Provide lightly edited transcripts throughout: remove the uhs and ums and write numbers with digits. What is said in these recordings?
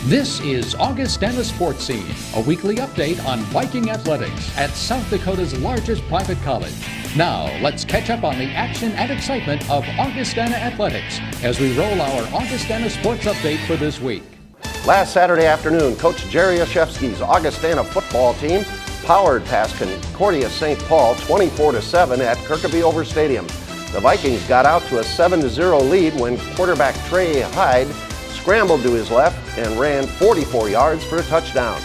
This is Augustana Sportscene, a weekly update on Viking Athletics at South Dakota's largest private college. Now, let's catch up on the action and excitement of Augustana Athletics as we roll our Augustana Sports Update for this week. Last Saturday afternoon, Coach Jerry Oshevsky's Augustana football team powered past Concordia St. Paul 24-7 at Kirkaby-Over Stadium. The Vikings got out to a 7-0 lead when quarterback Trey Hyde scrambled to his left and ran 44 yards for a touchdown.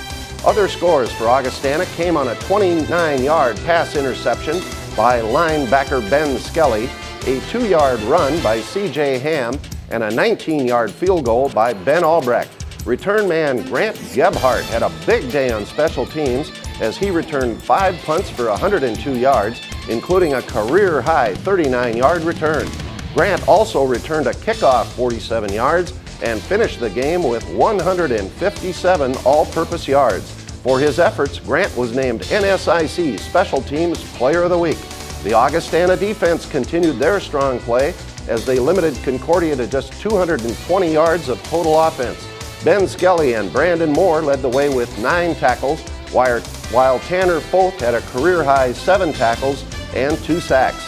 Other scores for Augustana came on a 29-yard pass interception by linebacker Ben Skelly, a 2-yard run by C.J. Ham, and a 19-yard field goal by Ben Albrecht. Return man Grant Gebhardt had a big day on special teams as he returned 5 punts for 102 yards, including a career-high 39-yard return. Grant also returned a kickoff 47 yards and finished the game with 157 all-purpose yards. For his efforts, Grant was named NSIC Special Teams Player of the Week. The Augustana defense continued their strong play as they limited Concordia to just 220 yards of total offense. Ben Skelly and Brandon Moore led the way with 9 tackles, while Tanner Foth had a career-high 7 tackles and 2 sacks.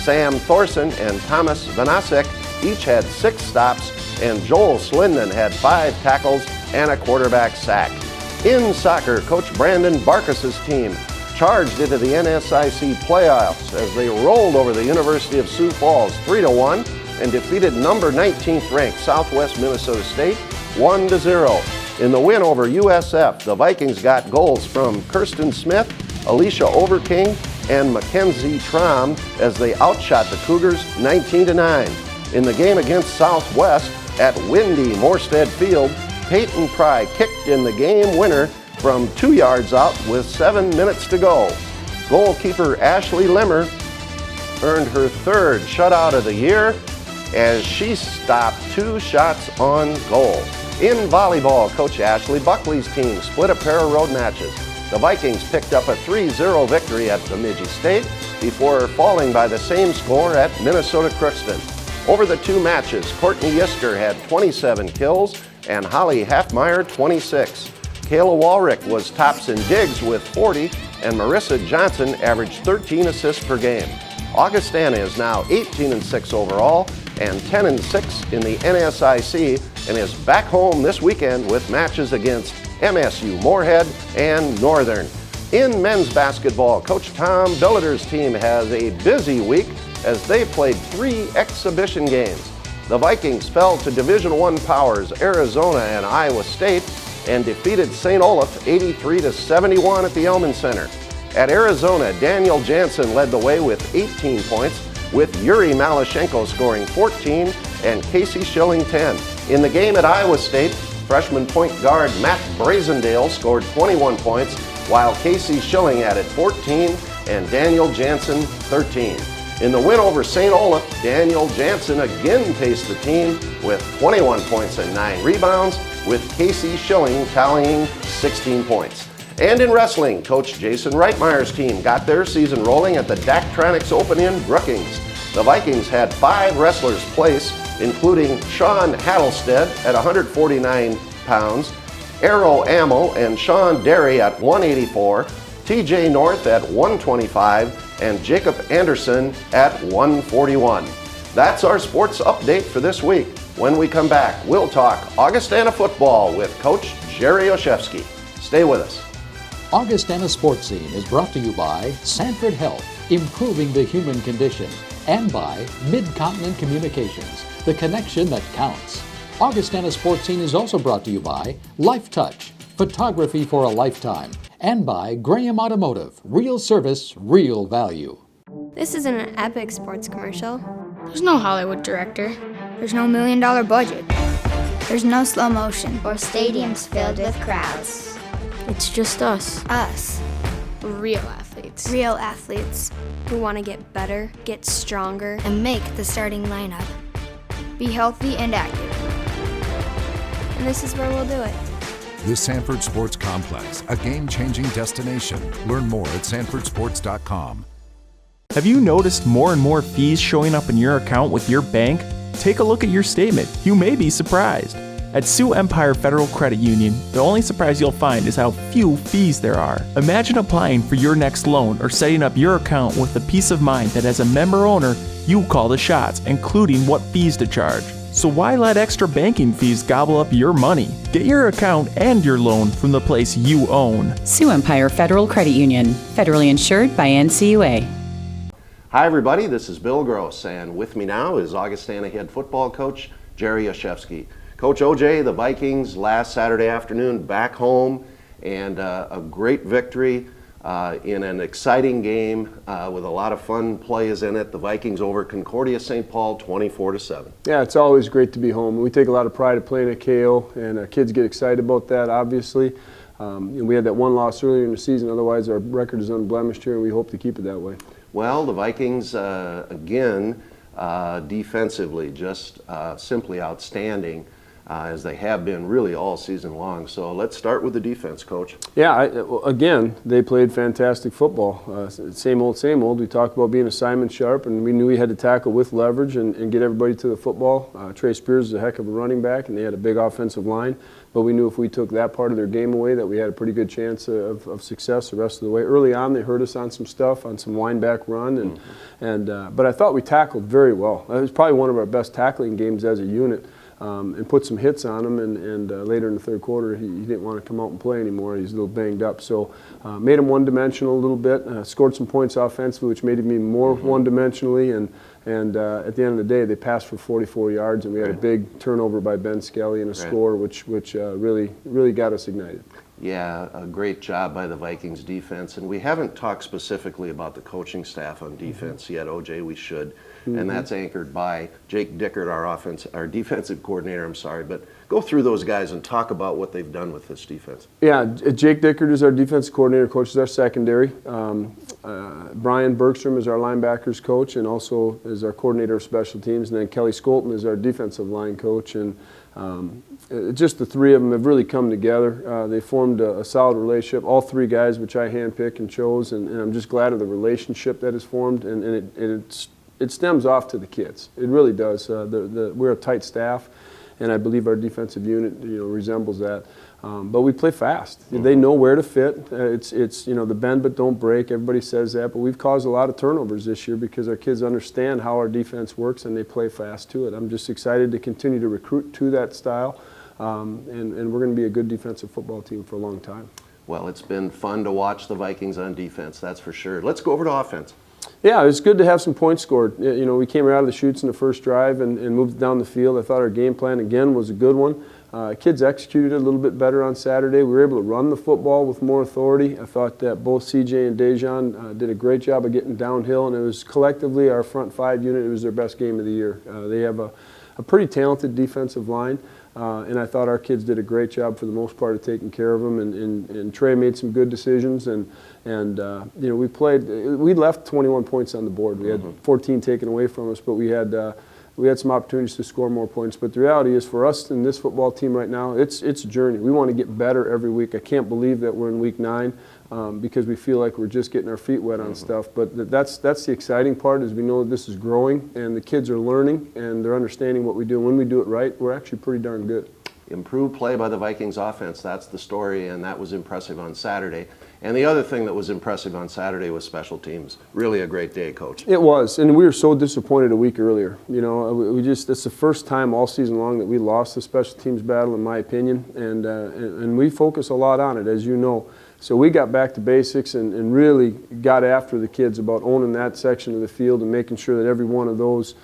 Sam Thorson and Thomas Vanasek each had 6 stops, and Joel Slinden had 5 tackles and a quarterback sack. In soccer, Coach Brandon Barkas's team charged into the NSIC playoffs as they rolled over the University of Sioux Falls 3-1 and defeated number 19th ranked Southwest Minnesota State 1-0. In the win over USF, the Vikings got goals from Kirsten Smith, Alicia Overking, and Mackenzie Trom as they outshot the Cougars 19-9. In the game against Southwest at windy Morstead Field, Peyton Pry kicked in the game winner from 2 yards out with 7 minutes to go. Goalkeeper Ashley Limmer earned her 3rd shutout of the year as she stopped 2 shots on goal. In volleyball, Coach Ashley Buckley's team split a pair of road matches. The Vikings picked up a 3-0 victory at Bemidji State before falling by the same score at Minnesota Crookston. Over the 2 matches, Courtney Yisker had 27 kills and Holly Halfmeyer 26. Kayla Walrick was tops in digs with 40, and Marissa Johnson averaged 13 assists per game. Augustana is now 18-6 overall and 10-6 in the NSIC and is back home this weekend with matches against MSU Moorhead and Northern. In men's basketball, Coach Tom Billiter's team has a busy week as they played 3 exhibition games. The Vikings fell to Division I powers Arizona and Iowa State and defeated St. Olaf 83-71 at the Elman Center. At Arizona, Daniel Jansen led the way with 18 points, with Yuri Malashenko scoring 14 and Casey Schilling 10. In the game at Iowa State, freshman point guard Matt Brazendale scored 21 points, while Casey Schilling added 14 and Daniel Jansen 13. In the win over St. Olaf, Daniel Jansen again paced the team with 21 points and 9 rebounds, with Casey Schilling tallying 16 points. And in wrestling, Coach Jason Reitmeyer's team got their season rolling at the Daktronics Open in Brookings. The Vikings had 5 wrestlers place, including Sean Hattlestead at 149 pounds, Arrow Ammo and Sean Derry at 184, TJ North at 125, and Jacob Anderson at 141. That's our sports update for this week. When we come back, we'll talk Augustana football with Coach Jerry Oshevsky. Stay with us. Augustana Sportscene is brought to you by Sanford Health, improving the human condition, and by Mid-Continent Communications, the connection that counts. Augustana Sportscene is also brought to you by Life Touch, photography for a lifetime, and by Graham Automotive, real service, real value. This isn't an epic sports commercial. There's no Hollywood director. There's no $1 million budget. There's no slow motion. Or stadiums filled with crowds. It's just us. Us. Real athletes. Real athletes. Who want to get better, get stronger, and make the starting lineup. Be healthy and active. And this is where we'll do it. The Sanford Sports Complex, a game-changing destination. Learn more at sanfordsports.com. Have you noticed more and more fees showing up in your account with your bank? Take a look at your statement. You may be surprised. At Sioux Empire Federal Credit Union, the only surprise you'll find is how few fees there are. Imagine applying for your next loan or setting up your account with the peace of mind that as a member owner, you call the shots, including what fees to charge. So why let extra banking fees gobble up your money? Get your account and your loan from the place you own. Sioux Empire Federal Credit Union, federally insured by NCUA. Hi everybody, this is Bill Gross, and with me now is Augustana head football coach Jerry Yashevsky. Coach OJ, the Vikings last Saturday afternoon back home, and a great victory in an exciting game with a lot of fun plays in it. The Vikings over Concordia St. Paul 24-7. Yeah, it's always great to be home. We take a lot of pride in playing at KO, and our kids get excited about that, obviously. We had that one loss earlier in the season, otherwise our record is unblemished here, and we hope to keep it that way. Well, the Vikings, again, defensively, just simply outstanding. As they have been really all season long. So let's start with the defense, Coach. Yeah, again, they played fantastic football. Same old, same old. We talked about being assignment sharp, and we knew we had to tackle with leverage and get everybody to the football. Trey Spears is a heck of a running back, and they had a big offensive line. But we knew if we took that part of their game away that we had a pretty good chance of success the rest of the way. Early on, they hurt us on some stuff, on some wind-back run, but I thought we tackled very well. It was probably one of our best tackling games as a unit. And put some hits on him, and later in the third quarter he didn't want to come out and play anymore. He's a little banged up, so made him one-dimensional a little bit. Scored some points offensively, which made him even more one-dimensionally, and at the end of the day they passed for 44 yards, and we had a big turnover by Ben Skelly and a score which really got us ignited. Yeah, a great job by the Vikings defense, and we haven't talked specifically about the coaching staff on defense yet, OJ. We should. And that's anchored by Jake Dickert, our defensive coordinator, but go through those guys and talk about what they've done with this defense. Yeah, Jake Dickert is our defensive coordinator, coaches our secondary. Brian Bergstrom is our linebackers coach and also is our coordinator of special teams, and then Kelly Skolton is our defensive line coach. And just the three of them have really come together. They formed a solid relationship, all three guys, which I handpicked and chose, and I'm just glad of the relationship that is formed, and it stems off to the kids. It really does. We're a tight staff, and I believe our defensive unit, resembles that. But we play fast. They know where to fit. It's the bend but don't break. Everybody says that, but we've caused a lot of turnovers this year because our kids understand how our defense works and they play fast to it. I'm just excited to continue to recruit to that style, and we're going to be a good defensive football team for a long time. Well, it's been fun to watch the Vikings on defense, that's for sure. Let's go over to offense. Yeah, it's good to have some points scored. We came out of the chutes in the first drive and moved down the field. I thought our game plan, again, was a good one. Kids executed a little bit better on Saturday. We were able to run the football with more authority. I thought that both CJ and Dejan did a great job of getting downhill, and it was collectively our front five unit. It was their best game of the year. They have a pretty talented defensive line. And I thought our kids did a great job for the most part of taking care of them, and Trey made some good decisions, and we left 21 points on the board. We had 14 taken away from us, but we had some opportunities to score more points. But the reality is, for us in this football team right now, it's a journey. We want to get better every week. I can't believe that we're in week 9. Because we feel like we're just getting our feet wet on stuff. But that's the exciting part, is we know this is growing, and the kids are learning, and they're understanding what we do. And when we do it right, we're actually pretty darn good. Improved play by the Vikings offense, that's the story, and that was impressive on Saturday. And the other thing that was impressive on Saturday was special teams. Really a great day, Coach. It was, and we were so disappointed a week earlier. It's the first time all season long that we lost the special teams battle, in my opinion, and we focus a lot on it, as you know. So we got back to basics and really got after the kids about owning that section of the field and making sure that every one of those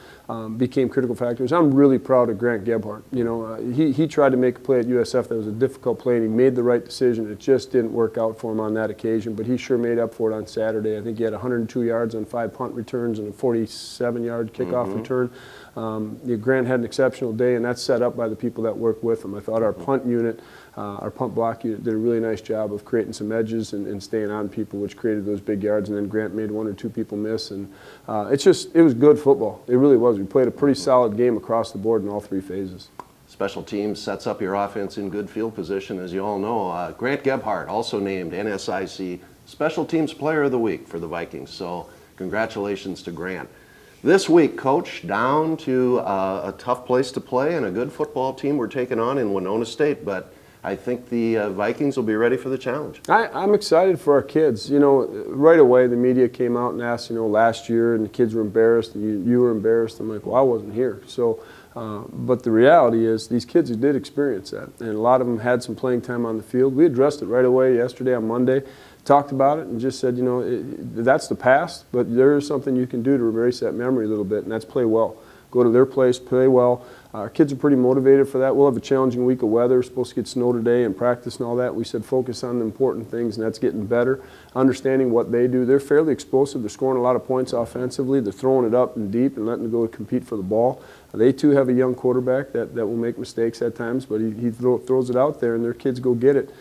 became critical factors. I'm really proud of Grant Gebhardt. He tried to make a play at USF that was a difficult play, and he made the right decision. It just didn't work out for him on that occasion, but he sure made up for it on Saturday. I think he had 102 yards on 5 punt returns and a 47-yard kickoff return. Grant had an exceptional day, and that's set up by the people that work with him. I thought our punt unit, our punt block unit, did a really nice job of creating some edges and staying on people, which created those big yards. And then Grant made 1 or 2 people miss, and it was good football. It really was. We played a pretty solid game across the board in all 3 phases. Special teams sets up your offense in good field position, as you all know. Grant Gebhardt also named NSIC Special Teams Player of the Week for the Vikings. So congratulations to Grant. This week, Coach, down to a tough place to play and a good football team we're taking on in Winona State, but I think the Vikings will be ready for the challenge. I'm excited for our kids. You know, right away the media came out and asked, you know, last year, and the kids were embarrassed, and you were embarrassed. I'm like, well, I wasn't here. So, but the reality is these kids did experience that, and a lot of them had some playing time on the field. We addressed it right away yesterday on Monday, talked about it, and just said, you know, that's the past, but there is something you can do to erase that memory a little bit, and that's play well. Go to their place, play well. Our kids are pretty motivated for that. We'll have a challenging week of weather. We're supposed to get snow today and practice and all that. We said focus on the important things, and that's getting better, understanding what they do. They're fairly explosive. They're scoring a lot of points offensively. They're throwing it up and deep and letting them go compete for the ball. They, too, have a young quarterback that will make mistakes at times, but he throws it out there, and their kids go get it.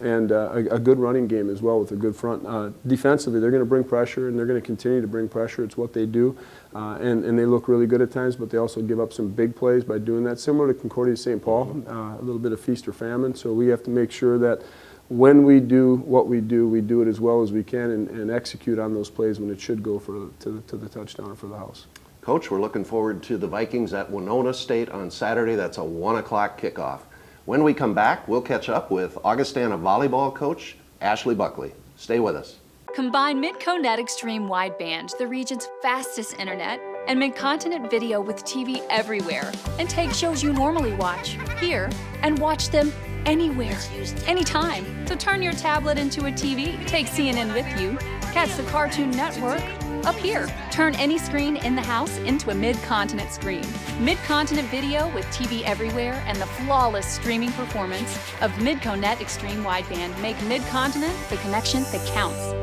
And a good running game as well with a good front. Defensively, they're going to bring pressure, and they're going to continue to bring pressure. It's what they do, and they look really good at times, but they also give up some big plays by doing that, similar to Concordia St. Paul, a little bit of feast or famine. So we have to make sure that when we do what we do it as well as we can and execute on those plays when it should go to the touchdown or for the house. Coach, we're looking forward to the Vikings at Winona State on Saturday. That's a 1 o'clock kickoff. When we come back, we'll catch up with Augustana volleyball coach Ashley Buckley. Stay with us. Combine Mid-Conet Extreme Wideband, the region's fastest internet, and mid-continent video with TV everywhere, and take shows you normally watch here and watch them anywhere, anytime. So turn your tablet into a TV, take CNN with you, catch the Cartoon Network up here. Turn any screen in the house into a mid-continent screen. Mid-continent video with TV everywhere and the flawless streaming performance of Mid-Conet Extreme Wideband make mid-continent the connection that counts.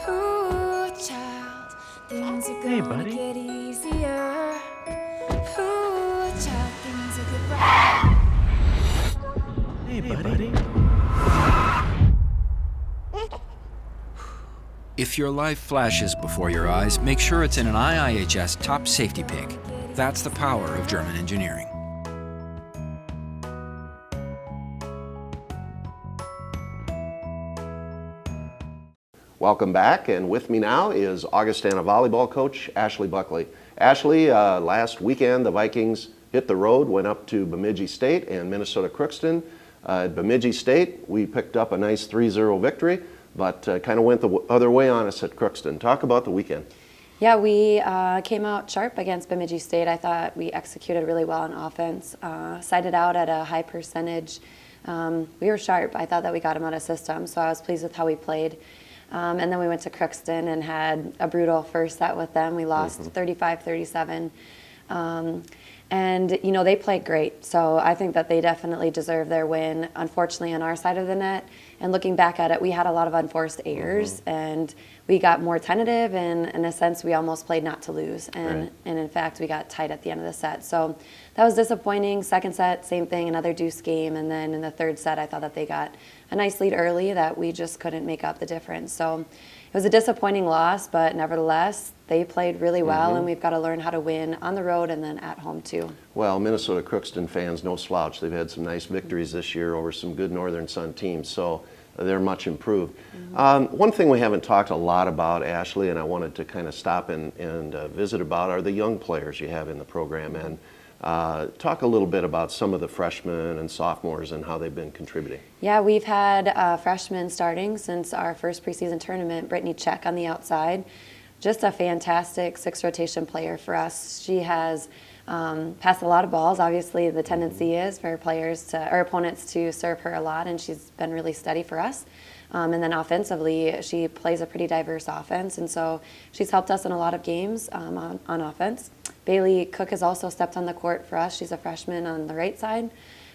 Ooh, child, things are Hey, gonna buddy. get easier. Ooh, child, things are good. Hey, buddy. If your life flashes before your eyes, make sure it's in an IIHS top safety pick. That's the power of German engineering. Welcome back, and with me now is Augustana volleyball coach Ashley Buckley. Ashley, last weekend the Vikings hit the road, went up to Bemidji State and Minnesota Crookston. At Bemidji State, we picked up a nice 3-0 victory, but kind of went the other way on us at Crookston. Talk about the weekend. Yeah, we came out sharp against Bemidji State. I thought we executed really well on offense, sided out at a high percentage. We were sharp. I thought that we got them out of system, so I was pleased with how we played. And then we went to Crookston and had a brutal first set with them. We lost 35-37. And, you know, they played great. So I think that they definitely deserve their win. Unfortunately, on our side of the net, and looking back at it, we had a lot of unforced errors, and we got more tentative, and in a sense, we almost played not to lose. And in fact, we got tight at the end of the set. So that was disappointing. Second set, same thing, another deuce game. And then in the third set, I thought that they got a nice lead early that we just couldn't make up the difference. So it was a disappointing loss, but nevertheless, they played really well, and we've got to learn how to win on the road and then at home too. Well, Minnesota Crookston fans, no slouch. They've had some nice victories this year over some good Northern Sun teams, so they're much improved. One thing we haven't talked a lot about, Ashley, and I wanted to kind of stop and visit about, are the young players you have in the program. And talk a little bit about some of the freshmen and sophomores and how they've been contributing. Yeah, we've had freshmen starting since our first preseason tournament. Brittany Check on the outside, just a fantastic sixth rotation player for us. She has passed a lot of balls. Obviously, the tendency is for players or opponents to serve her a lot, and she's been really steady for us. And then offensively, she plays a pretty diverse offense, and so she's helped us in a lot of games on offense. Bailey Cook has also stepped on the court for us. She's a freshman on the right side,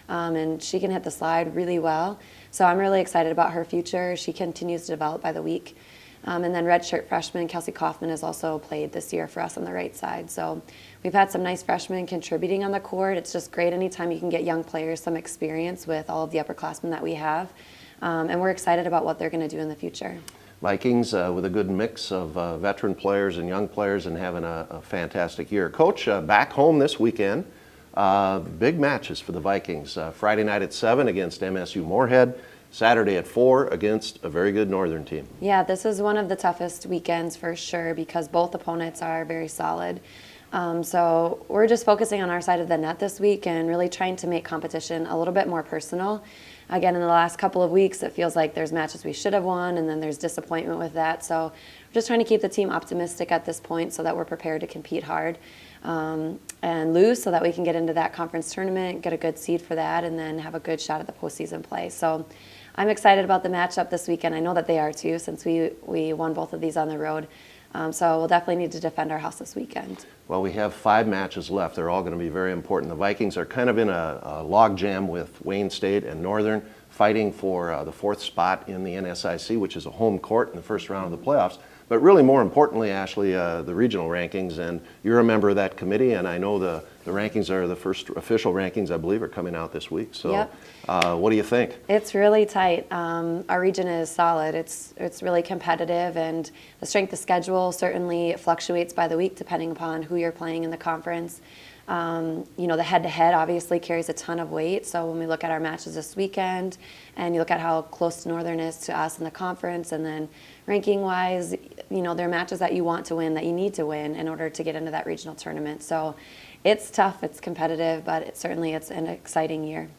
and she can hit the slide really well. So I'm really excited about her future. She continues to develop by the week. And then redshirt freshman Kelsey Kaufman has also played this year for us on the right side. So we've had some nice freshmen contributing on the court. It's just great anytime you can get young players some experience with all of the upperclassmen that we have. And we're excited about what they're going to do in the future. Vikings with a good mix of veteran players and young players and having a fantastic year. Coach, back home this weekend, big matches for the Vikings. Friday night at 7 against MSU Moorhead, Saturday at 4 against a very good Northern team. Yeah, this is one of the toughest weekends for sure because both opponents are very solid. So we're just focusing on our side of the net this week and really trying to make competition a little bit more personal. Again, in the last couple of weeks, it feels like there's matches we should have won, and then there's disappointment with that. So we're just trying to keep the team optimistic at this point so that we're prepared to compete hard and lose so that we can get into that conference tournament, get a good seed for that, and then have a good shot at the postseason play. So I'm excited about the matchup this weekend. I know that they are too, since we won both of these on the road. So we'll definitely need to defend our house this weekend. Well, we have 5 matches left. They're all going to be very important. The Vikings are kind of in a log jam with Wayne State and Northern, fighting for the 4th spot in the NSIC, which is a home court in the first round of the playoffs. But really more importantly, Ashley, the regional rankings, and you're a member of that committee, and I know the rankings are the first official rankings, I believe, are coming out this week. So yep. What do you think? It's really tight. Our region is solid. It's really competitive, and the strength of schedule certainly fluctuates by the week depending upon who you're playing in the conference. The head-to-head obviously carries a ton of weight. So when we look at our matches this weekend and you look at how close Northern is to us in the conference, and then ranking-wise, there are matches that you want to win, that you need to win in order to get into that regional tournament. So it's tough, it's competitive, but it's an exciting year.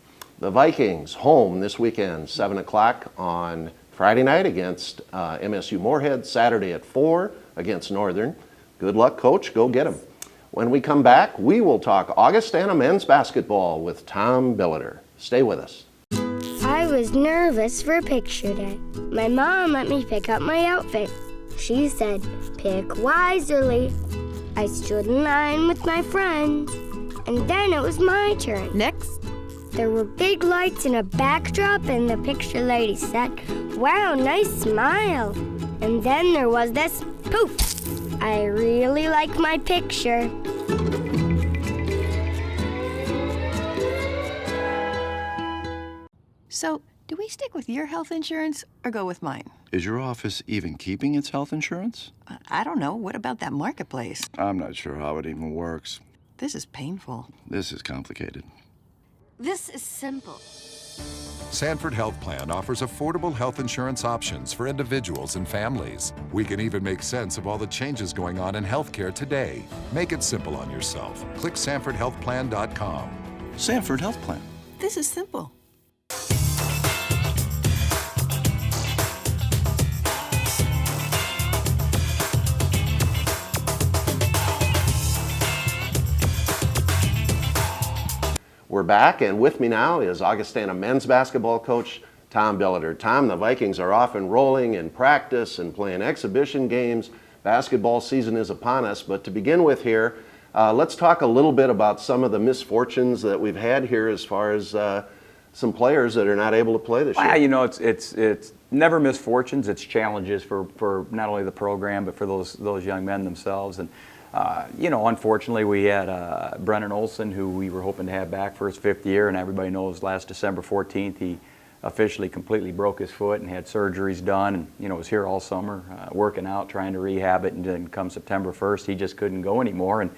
The Vikings home this weekend, 7 o'clock on Friday night against MSU Moorhead, Saturday at 4 against Northern. Good luck, Coach. Go get them. When we come back, we will talk Augustana men's basketball with Tom Billiter. Stay with us. I was nervous for picture day. My mom let me pick out my outfit. She said, pick wisely. I stood in line with my friends, and then it was my turn. Next. There were big lights and a backdrop, and the picture lady said, wow, nice smile. And then there was this poof. I really like my picture. So, do we stick with your health insurance or go with mine? Is your office even keeping its health insurance? I don't know. What about that marketplace? I'm not sure how it even works. This is painful. This is complicated. This is simple. Sanford Health Plan offers affordable health insurance options for individuals and families. We can even make sense of all the changes going on in healthcare today. Make it simple on yourself. Click SanfordHealthPlan.com. Sanford Health Plan. This is simple. We're back, and with me now is Augustana men's basketball coach Tom Billiter. Tom, the Vikings are off and rolling in practice and playing exhibition games. Basketball season is upon us, but to begin with here, let's talk a little bit about some of the misfortunes that we've had here as far as some players that are not able to play this year. It's never misfortunes, it's challenges for not only the program, but for those young men themselves. And unfortunately, we had Brennan Olson, who we were hoping to have back for his 5th year, and everybody knows last December 14th, he officially completely broke his foot and had surgeries done, and was here all summer working out, trying to rehab it, and then come September 1st, he just couldn't go anymore. And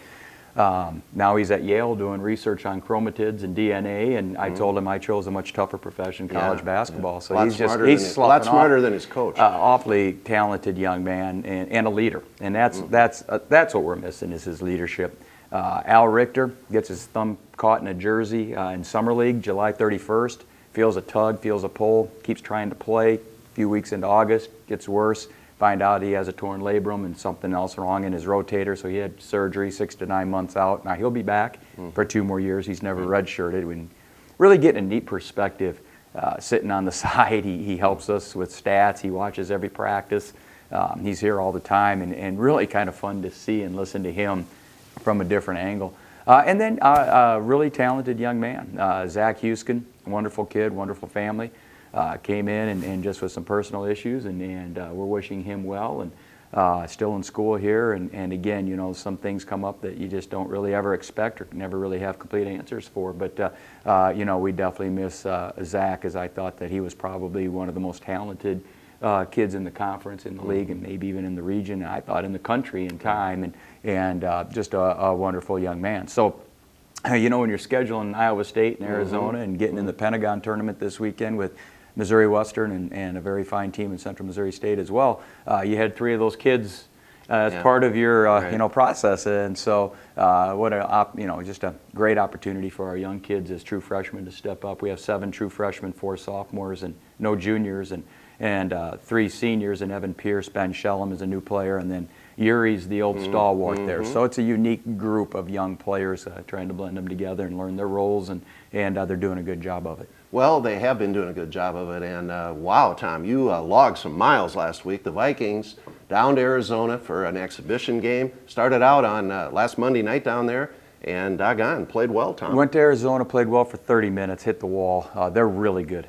now he's at Yale doing research on chromatids and DNA, and I told him I chose a much tougher profession, college basketball. Yeah. So he's a sloughing lot smarter off. than his coach. Awfully talented young man and a leader, and that's what we're missing is his leadership. Al Richter gets his thumb caught in a jersey in Summer League, July 31st. Feels a tug, feels a pull, keeps trying to play. A few weeks into August, gets worse. Find out he has a torn labrum and something else wrong in his rotator, so he had surgery 6 to 9 months out. Now he'll be back for 2 more years. He's never redshirted. We really get a neat perspective sitting on the side. He helps us with stats. He watches every practice. He's here all the time, and really kind of fun to see and listen to him from a different angle. And then a really talented young man, Zach Huskin, wonderful kid, wonderful family. Came in and just with some personal issues, and we're wishing him well, and still in school here, and again, some things come up that you just don't really ever expect or never really have complete answers for, but we definitely miss Zach, as I thought that he was probably one of the most talented kids in the conference, in the league, and maybe even in the region, and I thought in the country in time, and just a wonderful young man. So when you're scheduling Iowa State and Arizona and getting in the Pentagon tournament this weekend with Missouri Western and a very fine team in Central Missouri State as well. You had 3 of those kids as part of your process, and so what just a great opportunity for our young kids as true freshmen to step up. We have 7 true freshmen, 4 sophomores, and no juniors, and 3 seniors, and Evan Pierce, Ben Shellum is a new player, and then Yuri's the old stalwart there. So it's a unique group of young players trying to blend them together and learn their roles, and they're doing a good job of it. Well, they have been doing a good job of it, and wow, Tom, you logged some miles last week. The Vikings down to Arizona for an exhibition game. Started out on last Monday night down there, and doggone, played well, Tom. Went to Arizona, played well for 30 minutes, hit the wall. They're really good,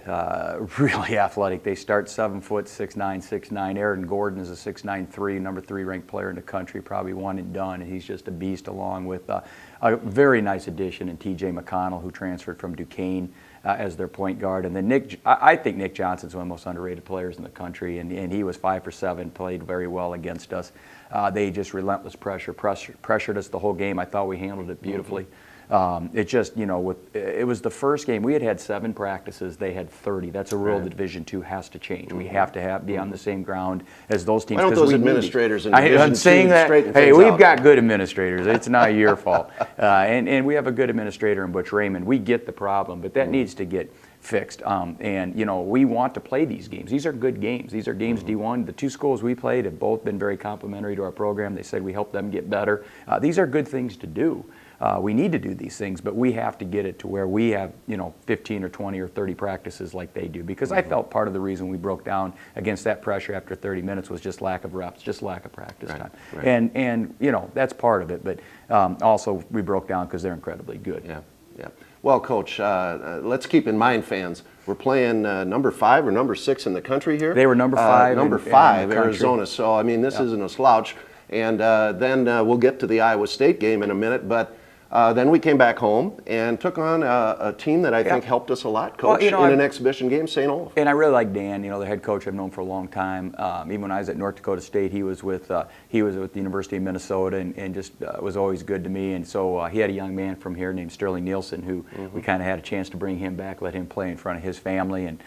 really athletic. They start 7 foot, 6'9", 6'9". Aaron Gordon is a 6'9", number 3 ranked player in the country, probably one and done, and he's just a beast, along with a very nice addition in T.J. McConnell, who transferred from Duquesne as their point guard. And then I think Nick Johnson's one of the most underrated players in the country, and he was 5 for 7, played very well against us. They just relentless pressured us the whole game. I thought we handled it beautifully. It just, it was the first game. We had 7 practices. They had 30. That's a rule that Division II has to change. We have to be on the same ground as those teams. Why don't those administrators in Division I'm saying II that, straighten hey, things we've out? got good administrators. It's not your fault. And we have a good administrator in Butch Raymond. We get the problem, but that needs to get fixed. And we want to play these games. These are good games. These are games D1. The 2 schools we played have both been very complimentary to our program. They said we help them get better. These are good things to do. We need to do these things, but we have to get it to where we have 15 or 20 or 30 practices like they do, because I felt part of the reason we broke down against that pressure after 30 minutes was just lack of reps, just lack of practice time. And that's part of it, but also we broke down because they're incredibly good. Yeah. Well, Coach, let's keep in mind, fans, we're playing number 5 or number 6 in the country here. They were number 5. Number 5, Arizona. So, I mean, this isn't a slouch. And then we'll get to the Iowa State game in a minute. But then we came back home and took on a team that I think helped us a lot, Coach, in an exhibition game, St. Olaf. And I really like Dan, the head coach I've known for a long time. Even when I was at North Dakota State, he was with the University of Minnesota, and just was always good to me. And so he had a young man from here named Sterling Nielsen, who we kind of had a chance to bring him back, let him play in front of his family. And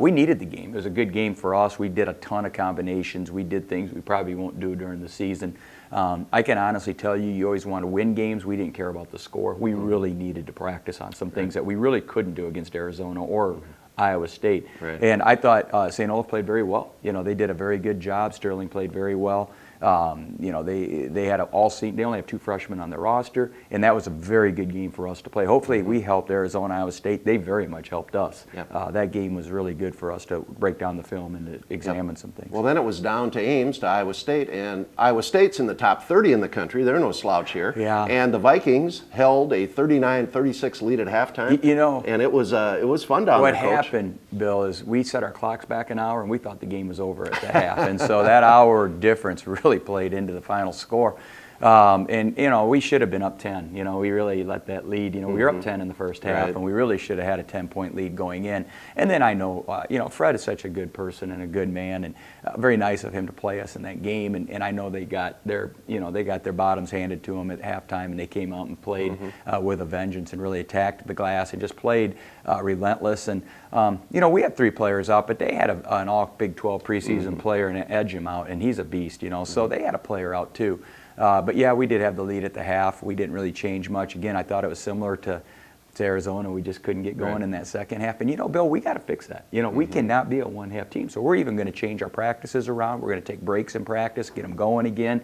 we needed the game. It was a good game for us. We did a ton of combinations. We did things we probably won't do during the season. I can honestly tell you always want to win games. We didn't care about the score. We really needed to practice on some things that we really couldn't do against Arizona or Iowa State. And I thought St. Olaf played very well. They did a very good job. Sterling played very well. They had they only have 2 freshmen on their roster, and that was a very good game for us to play. Hopefully we helped Arizona, Iowa State. They very much helped us. That game was really good for us to break down the film and to examine some things. Well, then it was down to Ames, to Iowa State, and Iowa State's in the top 30 in the country. They're no slouch here. And the Vikings held a 39-36 lead at halftime. And it was fun down there, Coach. What happened, Bill, is we set our clocks back an hour, and we thought the game was over at the half. And so that hour difference really played into the final score. And we should have been up 10. We really let that lead. We were up 10 in the first half, and we really should have had a 10-point lead going in. And then I know, Fred is such a good person and a good man, and very nice of him to play us in that game. And I know they got their bottoms handed to them at halftime, and they came out and played with a vengeance and really attacked the glass and just played relentless. And we had 3 players out, but they had an all Big 12 preseason player and edge him out, and he's a beast. So they had a player out too. But yeah, we did have the lead at the half. We didn't really change much. Again, I thought it was similar to Arizona. We just couldn't get going in that second half. And Bill, we got to fix that. We cannot be a one-half team. So we're even going to change our practices around. We're going to take breaks in practice, get them going again.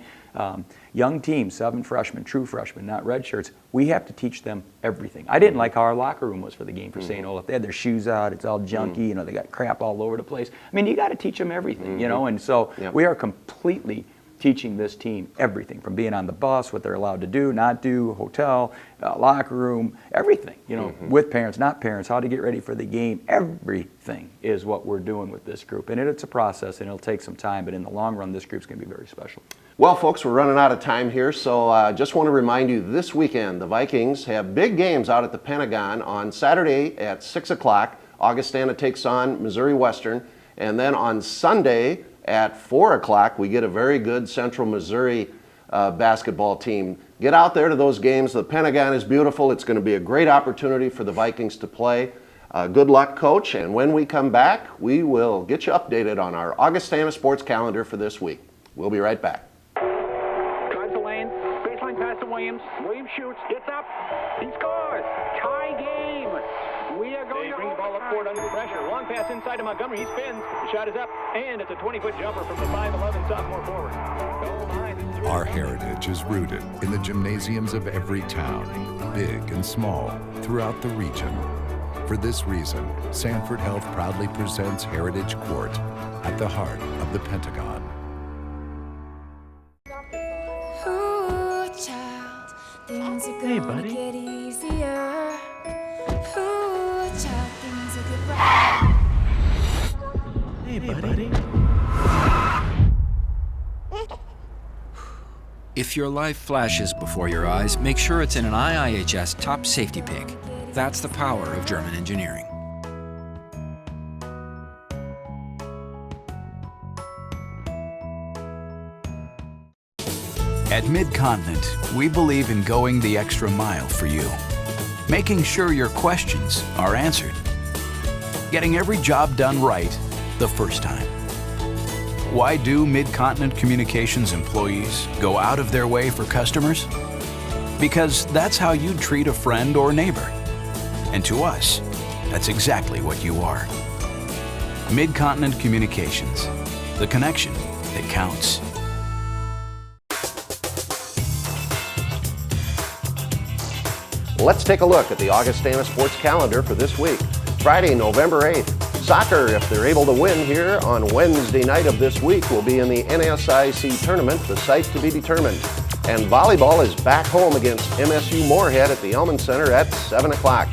Young team, 7 freshmen, true freshmen, not red shirts. We have to teach them everything. I didn't like how our locker room was for the game for St. Olaf. They had their shoes out. It's all junky. They got crap all over the place. I mean, you got to teach them everything. And so we are completely teaching this team everything, from being on the bus, what they're allowed to do, not do, hotel, locker room, everything, with parents, not parents, how to get ready for the game. Everything is what we're doing with this group. And it's a process, and it'll take some time, but in the long run, this group's going to be very special. Well, folks, we're running out of time here, so just want to remind you, this weekend, the Vikings have big games out at the Pentagon on Saturday at 6 o'clock. Augustana takes on Missouri Western, and then on Sunday at 4 o'clock, we get a very good Central Missouri basketball team. Get out there to those games. The Pentagon is beautiful. It's going to be a great opportunity for the Vikings to play. Good luck, Coach, and when we come back, we will get you updated on our Augustana sports calendar for this week. We'll be right back. Drives the lane, baseline pass to Williams. Williams shoots, gets up, he scores. Tie game. We are going to bring the ball up court under pressure. Long pass inside to Montgomery. He spins. The shot is up, and it's a 20-foot jumper from the 5'11" sophomore forward. Our heritage is rooted in the gymnasiums of every town, big and small, throughout the region. For this reason, Sanford Health proudly presents Heritage Court at the heart of the Pentagon. Ooh, child, things are Hey, gonna buddy. get easier. Ooh, child, things are good right. Hey, buddy. If your life flashes before your eyes, make sure it's in an IIHS top safety pick. That's the power of German engineering. At Mid-Continent, we believe in going the extra mile for you. Making sure your questions are answered. Getting every job done right the first time. Why do Mid-Continent Communications employees go out of their way for customers? Because that's how you'd treat a friend or neighbor. And to us, that's exactly what you are. Mid-Continent Communications, the connection that counts. Let's take a look at the Augustana sports calendar for this week. Friday, November 8th. Soccer, if they're able to win here on Wednesday night of this week, will be in the NSIC tournament, the site to be determined. And volleyball is back home against MSU Moorhead at the Elman Center at 7 o'clock.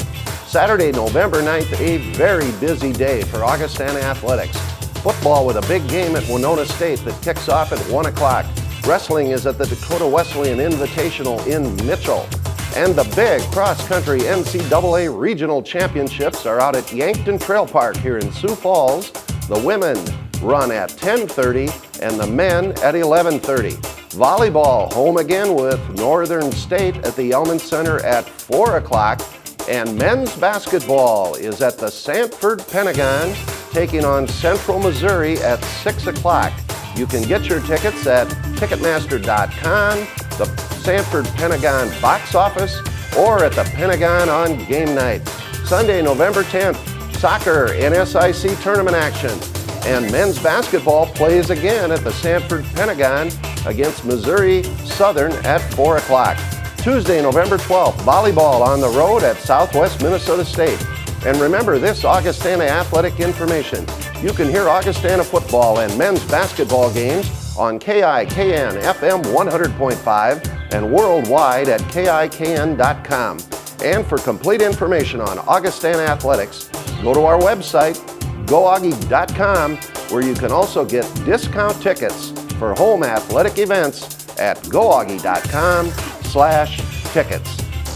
Saturday, November 9th, a very busy day for Augustana Athletics. Football with a big game at Winona State that kicks off at 1 o'clock. Wrestling is at the Dakota Wesleyan Invitational in Mitchell. And the big cross-country NCAA regional championships are out at Yankton Trail Park here in Sioux Falls. The women run at 10:30 and the men at 11:30. Volleyball home again with Northern State at the Elman Center at 4 o'clock. And men's basketball is at the Sanford Pentagon taking on Central Missouri at 6 o'clock. You can get your tickets at Ticketmaster.com, the Sanford Pentagon box office, or at the Pentagon on game night. Sunday, November 10th, soccer NSIC tournament action. And men's basketball plays again at the Sanford Pentagon against Missouri Southern at 4 o'clock. Tuesday, November 12th, volleyball on the road at Southwest Minnesota State. And remember this Augustana athletic information. You can hear Augustana football and men's basketball games on KIKN FM 100.5 and worldwide at KIKN.com. And for complete information on Augustana Athletics, go to our website, GoAugie.com, where you can also get discount tickets for home athletic events at GoAugie.com/tickets.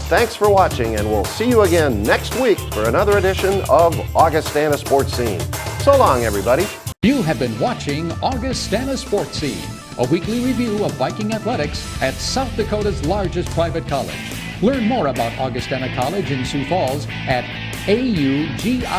Thanks for watching, and we'll see you again next week for another edition of Augustana Sports Scene. So long, everybody. You have been watching Augustana Sports Scene, a weekly review of Viking Athletics at South Dakota's largest private college. Learn more about Augustana College in Sioux Falls at augie.edu.